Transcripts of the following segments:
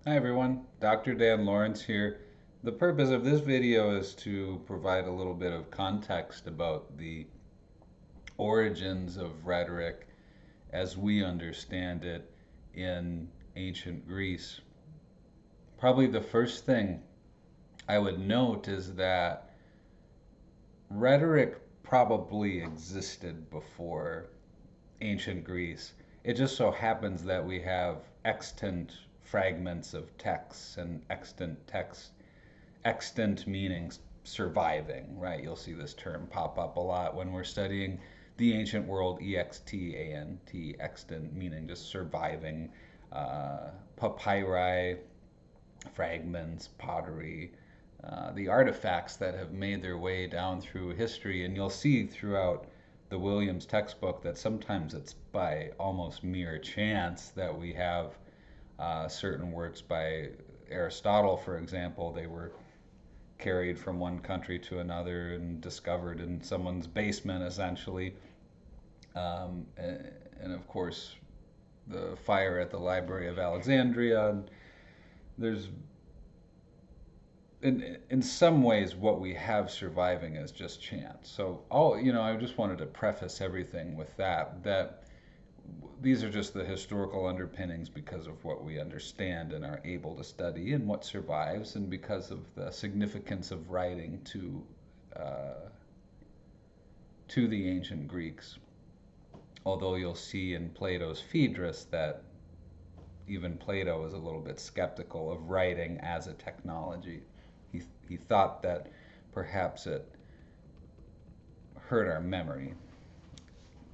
Hi everyone, Dr. Dan Lawrence here. The purpose of this video is to provide a little bit of context about the origins of rhetoric as we understand it in ancient Greece. Probably the first thing I would note is that rhetoric probably existed before ancient Greece. It just so happens that we have extant fragments of texts and extant meanings surviving, right? You'll see this term pop up a lot when we're studying the ancient world, extant, extant, meaning just surviving papyri, fragments, pottery, the artifacts that have made their way down through history. And you'll see throughout the Williams textbook that sometimes it's by almost mere chance that we have certain works by Aristotle, for example. They were carried from one country to another and discovered in someone's basement, essentially. And of course, the fire at the Library of Alexandria. There's, in some ways, what we have surviving is just chance. So, I just wanted to preface everything with that these are just the historical underpinnings because of what we understand and are able to study and what survives, and because of the significance of writing to the ancient Greeks. Although you'll see in Plato's Phaedrus that even Plato was a little bit skeptical of writing as a technology. He thought that perhaps it hurt our memory.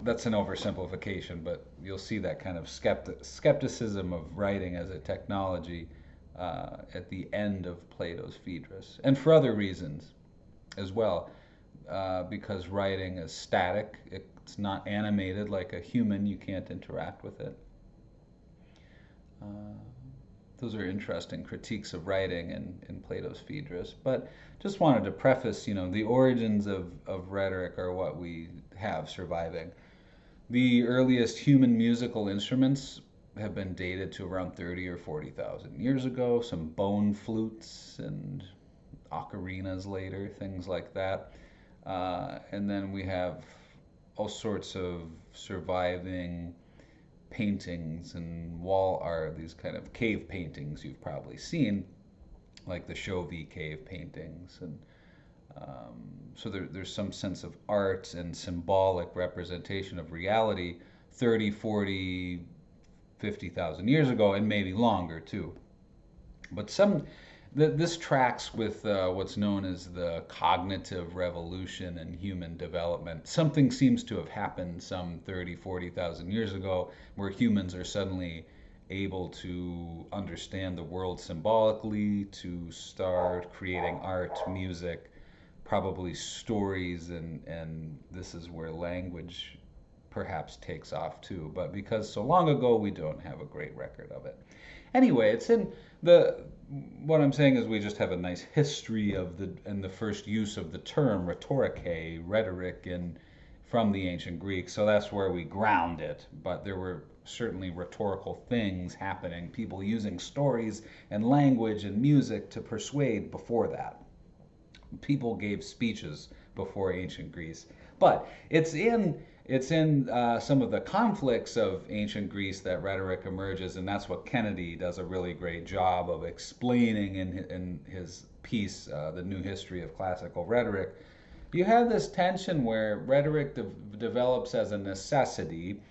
That's an oversimplification, but you'll see that kind of skepticism of writing as a technology at the end of Plato's Phaedrus, and for other reasons as well, because writing is static. It's not animated like a human. You can't interact with it. Uh, those are interesting critiques of writing in Plato's Phaedrus. But just wanted to preface, the origins of rhetoric are what we have surviving. The earliest human musical instruments have been dated to around 30 or 40,000 years ago. Some bone flutes and ocarinas later, things like that. And then we have all sorts of surviving paintings and wall art, these kind of cave paintings you've probably seen, like the Chauvet cave paintings. And so there's some sense of art and symbolic representation of reality 30, 40, 50,000 years ago, and maybe longer too. But this tracks with what's known as the cognitive revolution in human development. Something seems to have happened some 30, 40,000 years ago where humans are suddenly able to understand the world symbolically, to start creating art, music, probably stories, and this is where language perhaps takes off too. But because so long ago, we don't have a great record of it. Anyway, it's in the what I'm saying is we just have a nice history of the first use of the term rhetoric in from the ancient Greeks. So that's where we ground it. But there were certainly rhetorical things happening, people using stories and language and music to persuade before that. People gave speeches before ancient Greece. But it's in some of the conflicts of ancient Greece that rhetoric emerges, and that's what Kennedy does a really great job of explaining in his piece, The New History of Classical Rhetoric. You have this tension where rhetoric develops as a necessity.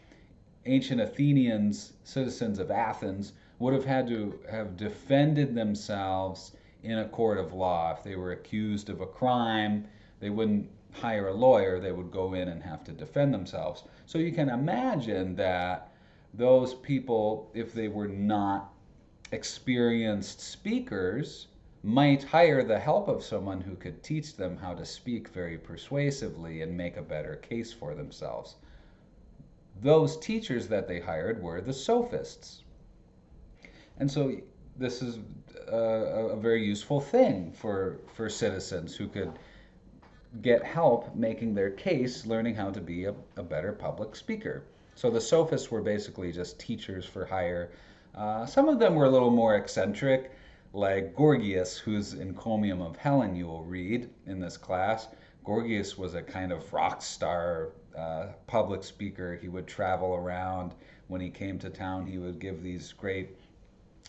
Ancient Athenians, citizens of Athens, would have had to have defended themselves in a court of law. If they were accused of a crime, they wouldn't hire a lawyer, they would go in and have to defend themselves. So you can imagine that those people, if they were not experienced speakers, might hire the help of someone who could teach them how to speak very persuasively and make a better case for themselves. Those teachers that they hired were the sophists. And so this is a very useful thing for citizens who could get help making their case, learning how to be a better public speaker. So the sophists were basically just teachers for hire, Some of them were a little more eccentric, like Gorgias, whose Encomium of Helen you will read in this class. Gorgias was a kind of rock star public speaker. He would travel around. When he came to town, he would give these great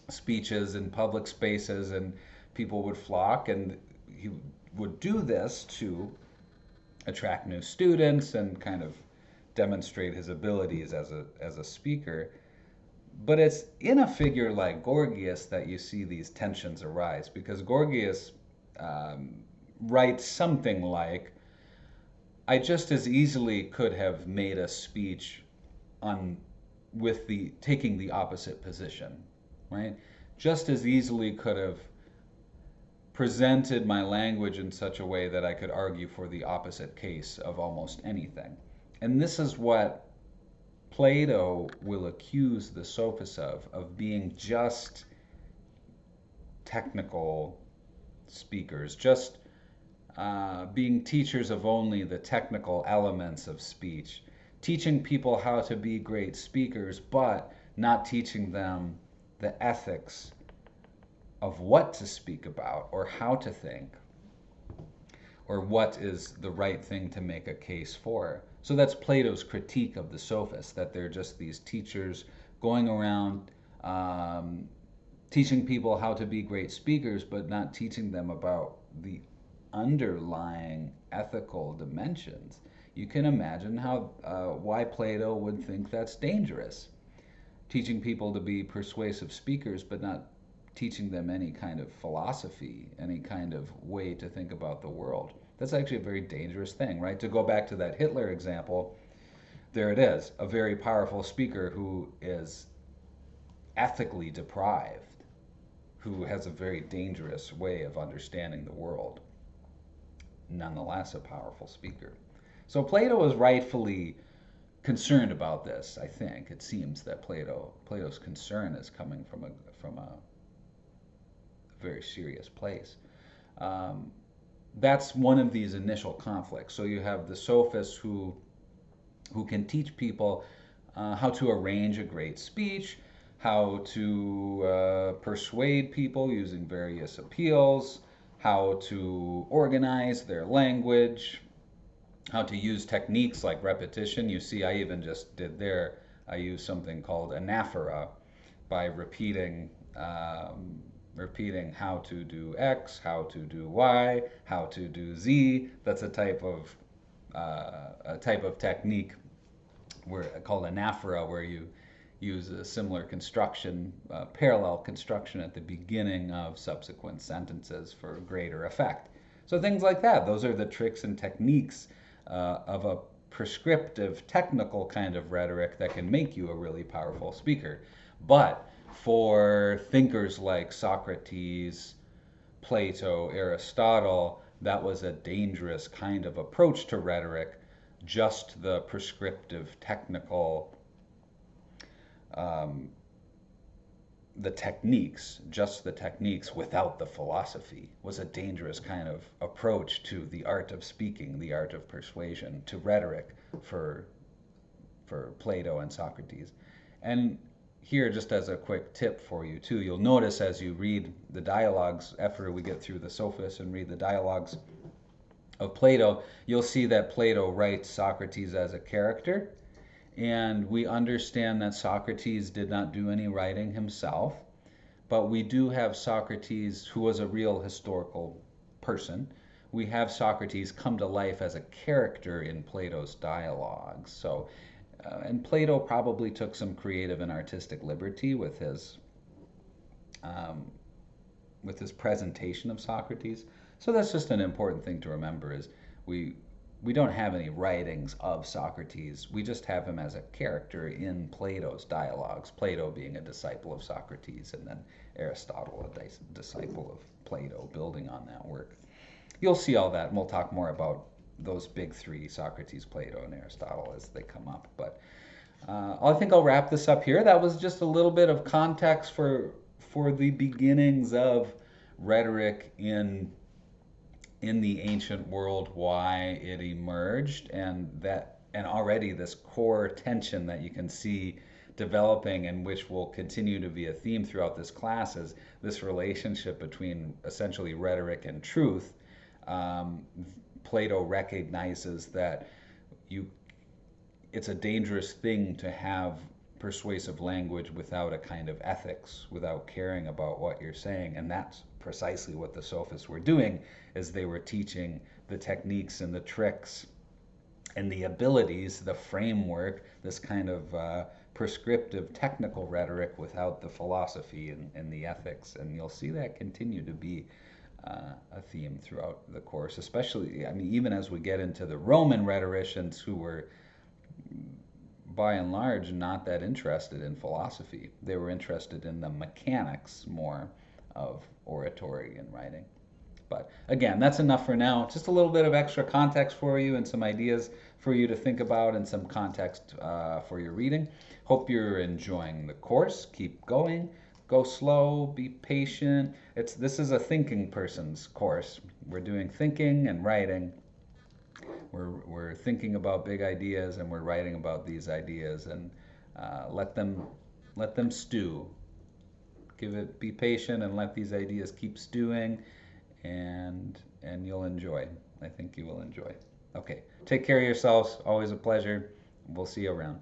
speeches in public spaces, and people would flock. And he would do this to attract new students and kind of demonstrate his abilities as a speaker. But it's in a figure like Gorgias that you see these tensions arise, because Gorgias um, writes something like, I just as easily could have made a speech on with the taking the opposite position, right? Just as easily could have presented my language in such a way that I could argue for the opposite case of almost anything. And this is what Plato will accuse the sophists of being just technical speakers, just being teachers of only the technical elements of speech, teaching people how to be great speakers, but not teaching them the ethics of what to speak about or how to think or what is the right thing to make a case for. So that's Plato's critique of the sophists, that they're just these teachers going around teaching people how to be great speakers, but not teaching them about the underlying ethical dimensions. You can imagine how why Plato would think that's dangerous. Teaching people to be persuasive speakers, but not teaching them any kind of philosophy, any kind of way to think about the world. That's actually a very dangerous thing, right? To go back to that Hitler example, there it is, a very powerful speaker who is ethically deprived, who has a very dangerous way of understanding the world. Nonetheless, a powerful speaker. So Plato is rightfully concerned about this. I think it seems that Plato's concern is coming from a very serious place. That's one of these initial conflicts. So you have the sophists who can teach people how to arrange a great speech, how to persuade people using various appeals, how to organize their language, how to use techniques like repetition. You see, I even just did there, I used something called anaphora by repeating how to do X, how to do Y, how to do Z. That's a type of technique called anaphora, where you use a similar construction, parallel construction at the beginning of subsequent sentences for greater effect. So things like that. Those are the tricks and techniques of a prescriptive, technical kind of rhetoric that can make you a really powerful speaker. But for thinkers like Socrates, Plato, Aristotle, that was a dangerous kind of approach to rhetoric, just the prescriptive, technical, just the techniques without the philosophy was a dangerous kind of approach to the art of speaking, the art of persuasion, to rhetoric for Plato and Socrates. And here, just as a quick tip for you too, you'll notice as you read the dialogues, after we get through the sophists and read the dialogues of Plato, you'll see that Plato writes Socrates as a character. And we understand that Socrates did not do any writing himself, but we do have Socrates, who was a real historical person. We have Socrates come to life as a character in Plato's dialogues. So, and Plato probably took some creative and artistic liberty with his presentation of Socrates. So that's just an important thing to remember: is we don't have any writings of Socrates. We just have him as a character in Plato's dialogues, Plato being a disciple of Socrates, and then Aristotle, a disciple of Plato, building on that work. You'll see all that, and we'll talk more about those big three, Socrates, Plato, and Aristotle, as they come up. But I think I'll wrap this up here. That was just a little bit of context for the beginnings of rhetoric in the ancient world, why it emerged, and already this core tension that you can see developing, and which will continue to be a theme throughout this class, is this relationship between essentially rhetoric and truth. Um, Plato recognizes that you it's a dangerous thing to have persuasive language without a kind of ethics, without caring about what you're saying. And that's precisely what the sophists were doing, is they were teaching the techniques and the tricks and the abilities, the framework, this kind of prescriptive technical rhetoric without the philosophy and the ethics. And you'll see that continue to be a theme throughout the course, especially, I mean, even as we get into the Roman rhetoricians, who were by and large not that interested in philosophy. They were interested in the mechanics more of oratory and writing. But again, that's enough for now. Just a little bit of extra context for you and some ideas for you to think about, and some context for your reading. Hope you're enjoying the course. Keep going. Go slow. Be patient. This is a thinking person's course. We're doing thinking and writing. We're thinking about big ideas, and we're writing about these ideas, and let them stew. Be patient and let these ideas keep stewing, and you'll enjoy. I think you will enjoy. Okay, take care of yourselves. Always a pleasure. We'll see you around.